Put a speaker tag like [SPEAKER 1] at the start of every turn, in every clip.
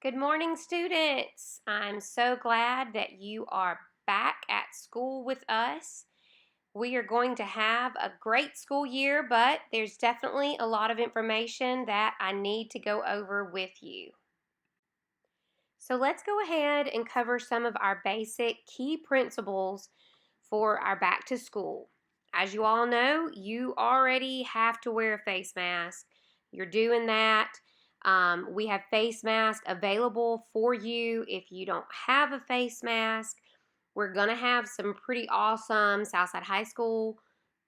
[SPEAKER 1] Good morning, students. I'm so glad that you are back at school with us. We are going to have a great school year, but there's definitely a lot of information that I need to go over with you. So let's go ahead and cover some of our basic key principles for our back to school. As you all know, you already have to wear a face mask. You're doing that. We have face masks available for you if you don't have a face mask. We're going to have some pretty awesome Southside High School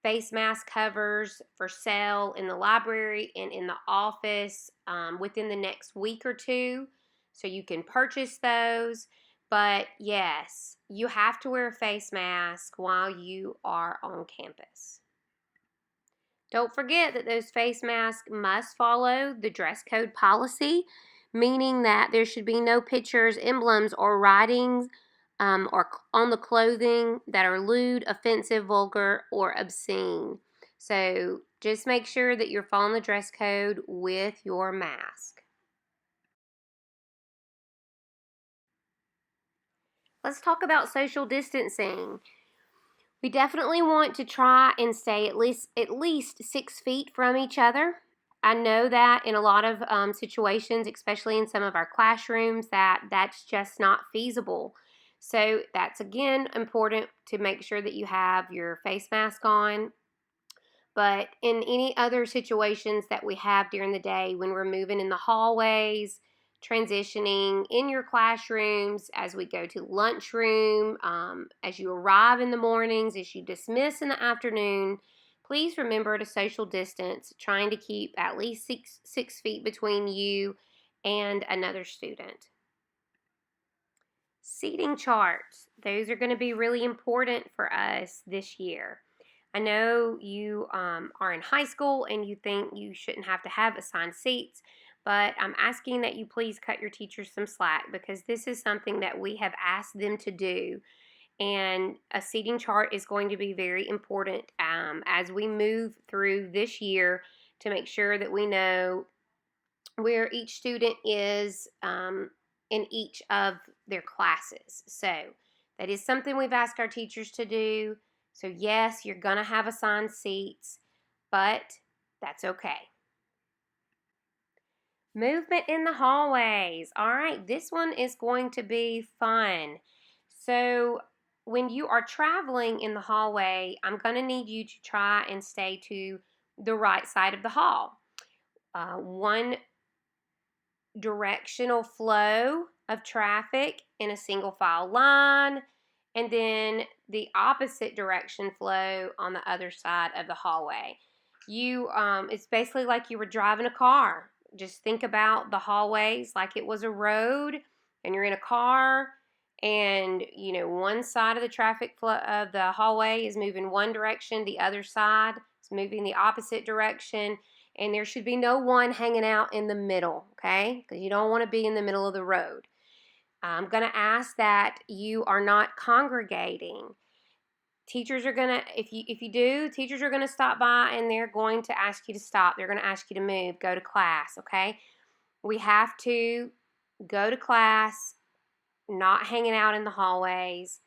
[SPEAKER 1] face mask covers for sale in the library and in the office within the next week or two. So you can purchase those. But yes, you have to wear a face mask while you are on campus. Don't forget that those face masks must follow the dress code policy, meaning that there should be no pictures, emblems, or writings or on the clothing that are lewd, offensive, vulgar, or obscene. So just make sure that you're following the dress code with your mask. Let's talk about social distancing. We definitely want to try and stay at least 6 feet from each other. I know that in a lot of situations, especially in some of our classrooms, that's just not feasible. So that's again important to make sure that you have your face mask on. But in any other situations that we have during the day, when we're moving in the hallways, transitioning in your classrooms, as we go to lunchroom, as you arrive in the mornings, as you dismiss in the afternoon, please remember to social distance, trying to keep at least six feet between you and another student. Seating charts, those are going to be really important for us this year. I know you are in high school and you think you shouldn't have to have assigned seats, but I'm asking that you please cut your teachers some slack because this is something that we have asked them to do. And a seating chart is going to be very important as we move through this year to make sure that we know where each student is in each of their classes. So that is something we've asked our teachers to do. So yes, you're going to have assigned seats, but that's okay. Movement in the hallways. All right, this one is going to be fun. So when you are traveling in the hallway, I'm going to need you to try and stay to the right side of the hall. One directional flow of traffic in a single file line, and then the opposite direction flow on the other side of the hallway. It's basically like you were driving a car. Just think about the hallways like it was a road, and you're in a car, and one side of the traffic flow of the hallway is moving one direction, the other side is moving the opposite direction. And there should be no one hanging out in the middle, okay? Because you don't want to be in the middle of the road. I'm going to ask that you are not congregating. Teachers are going to, if you do, teachers are going to stop by and they're going to ask you to stop. They're going to ask you to move, go to class, okay? We have to go to class, not hanging out in the hallways,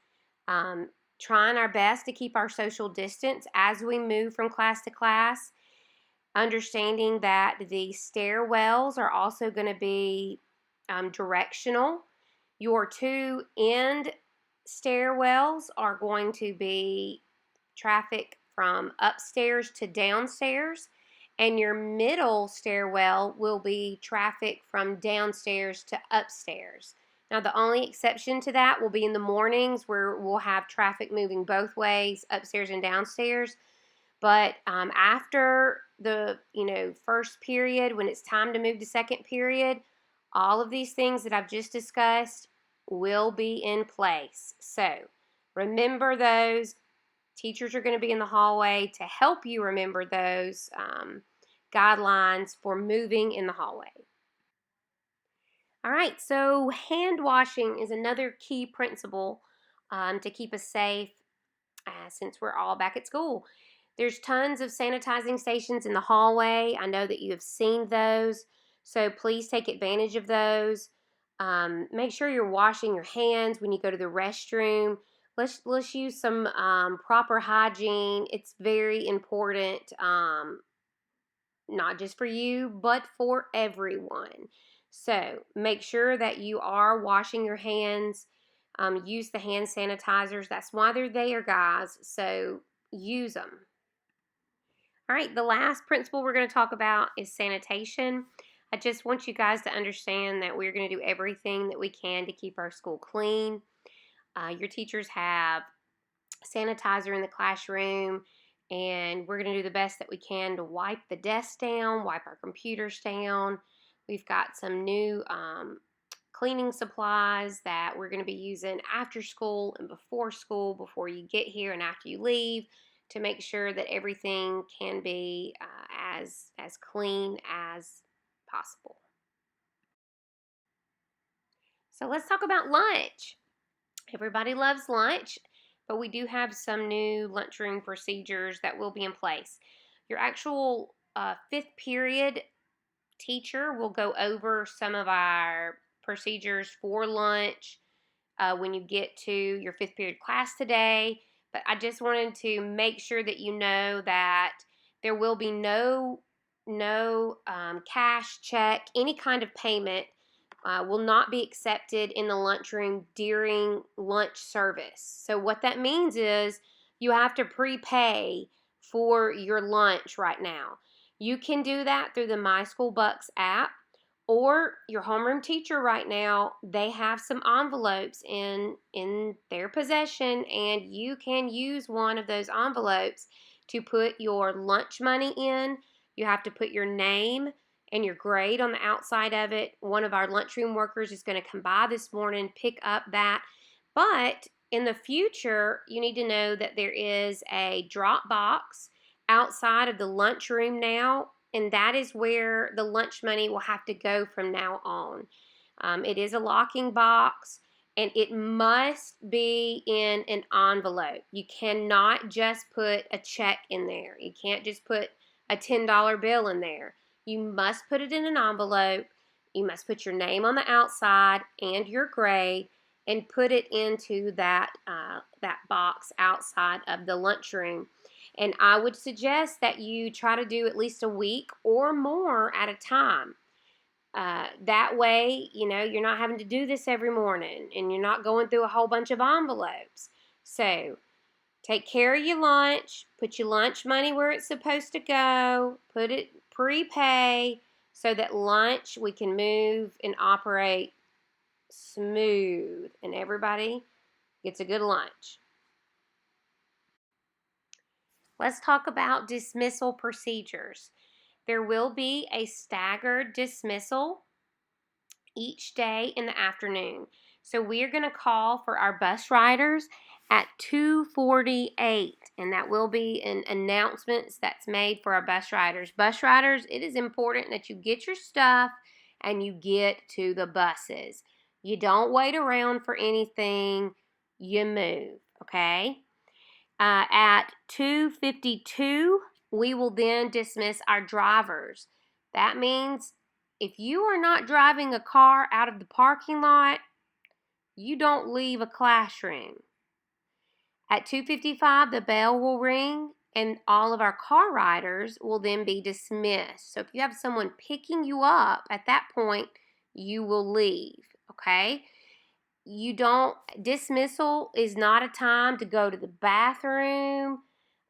[SPEAKER 1] trying our best to keep our social distance as we move from class to class. Understanding that the stairwells are also going to be directional. Your two end stairwells are going to be traffic from upstairs to downstairs, and your middle stairwell will be traffic from downstairs to upstairs. Now, the only exception to that will be in the mornings where we'll have traffic moving both ways, upstairs and downstairs. But after the first period, when it's time to move to second period, all of these things that I've just discussed will be in place. So remember those. Teachers are going to be in the hallway to help you remember those guidelines for moving in the hallway. All right, so hand washing is another key principle to keep us safe since we're all back at school. There's tons of sanitizing stations in the hallway. I know that you have seen those, so please take advantage of those. Make sure you're washing your hands when you go to the restroom. Let's use some proper hygiene. It's very important, not just for you, but for everyone. So make sure that you are washing your hands. Use the hand sanitizers. That's why they're there, guys. So use them. All right, the last principle we're going to talk about is sanitation. I just want you guys to understand that we're going to do everything that we can to keep our school clean. Your teachers have sanitizer in the classroom, and we're going to do the best that we can to wipe the desks down, wipe our computers down. We've got some new cleaning supplies that we're going to be using after school and before school, before you get here and after you leave, to make sure that everything can be as clean as possible. So let's talk about lunch. Everybody loves lunch, but we do have some new lunchroom procedures that will be in place. Your actual fifth period teacher will go over some of our procedures for lunch when you get to your fifth period class today. But I just wanted to make sure that you know that there will be no cash, check, any kind of payment will not be accepted in the lunchroom during lunch service. So what that means is you have to prepay for your lunch right now. You can do that through the My School Bucks app, or your homeroom teacher right now, they have some envelopes in their possession, and you can use one of those envelopes to put your lunch money in. You have to put your name and your grade on the outside of it. One of our lunchroom workers is going to come by this morning, pick up that. But in the future, you need to know that there is a drop box outside of the lunchroom now, and that is where the lunch money will have to go from now on. It is a locking box, and it must be in an envelope. You cannot just put a check in there. You can't just put a $10 bill in there. You must put it in an envelope. You must put your name on the outside and your grade, and put it into that box outside of the lunchroom. And I would suggest that you try to do at least a week or more at a time. That way, you're not having to do this every morning, and you're not going through a whole bunch of envelopes. So take care of your lunch. Put your lunch money where it's supposed to go. Put it prepay so that lunch we can move and operate smooth, and everybody gets a good lunch. Let's talk about dismissal procedures. There will be a staggered dismissal each day in the afternoon. So we are going to call for our bus riders at 2:48, and that will be an announcement that's made for our bus riders. Bus riders, it is important that you get your stuff and you get to the buses. You don't wait around for anything, you move, okay? At 2:52, we will then dismiss our drivers. That means if you are not driving a car out of the parking lot, you don't leave a classroom. At 2:55, the bell will ring, and all of our car riders will then be dismissed. So if you have someone picking you up at that point, you will leave, okay? Dismissal is not a time to go to the bathroom.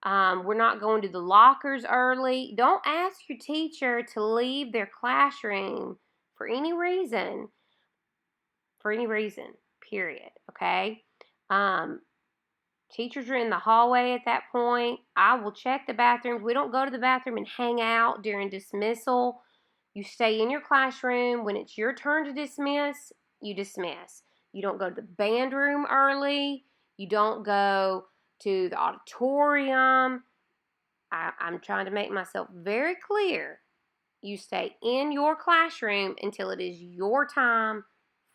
[SPEAKER 1] We're not going to the lockers early. Don't ask your teacher to leave their classroom for any reason. Period, okay? Teachers are in the hallway at that point. I will check the bathrooms. We don't go to the bathroom and hang out during dismissal. You stay in your classroom. When it's your turn to dismiss, you dismiss. You don't go to the band room early. You don't go to the auditorium. I'm trying to make myself very clear. You stay in your classroom until it is your time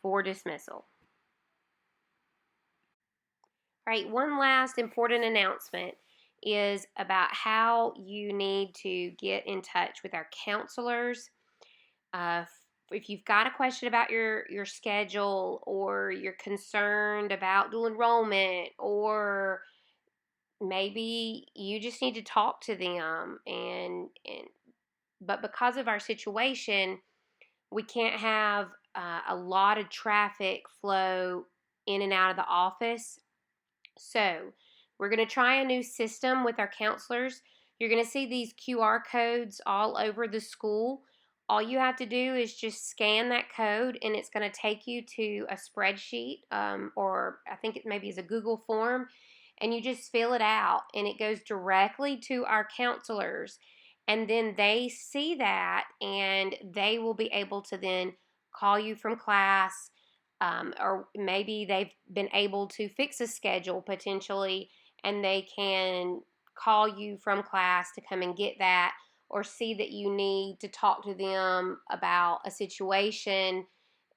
[SPEAKER 1] for dismissal. All right, one last important announcement is about how you need to get in touch with our counselors if you've got a question about your schedule, or you're concerned about dual enrollment, or maybe you just need to talk to them, and but because of our situation, we can't have a lot of traffic flow in and out of the office. So we're going to try a new system with our counselors. You're going to see these QR codes all over the school. All you have to do is just scan that code, and it's going to take you to a spreadsheet, or I think it maybe is a Google form, and you just fill it out, and it goes directly to our counselors. And then they see that, and they will be able to then call you from class, or maybe they've been able to fix a schedule potentially, and they can call you from class to come and get that, or see that you need to talk to them about a situation.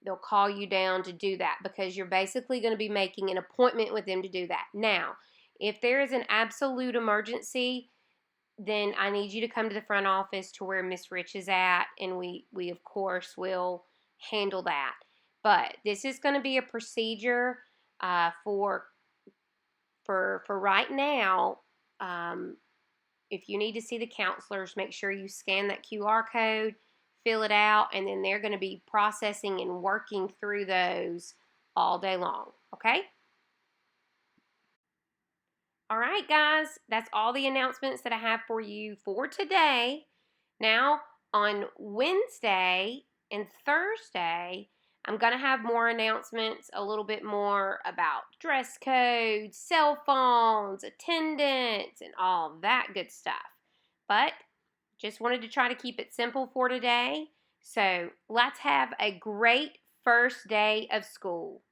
[SPEAKER 1] They'll call you down to do that, because you're basically going to be making an appointment with them to do that. Now, if there is an absolute emergency, then I need you to come to the front office to where Miss Rich is at, and we of course will handle that. But this is going to be a procedure for right now. If you need to see the counselors, make sure you scan that QR code, fill it out, and then they're going to be processing and working through those all day long. Okay? All right, guys, that's all the announcements that I have for you for today. Now, on Wednesday and Thursday, I'm going to have more announcements, a little bit more about dress codes, cell phones, attendance, and all that good stuff. But just wanted to try to keep it simple for today. So let's have a great first day of school.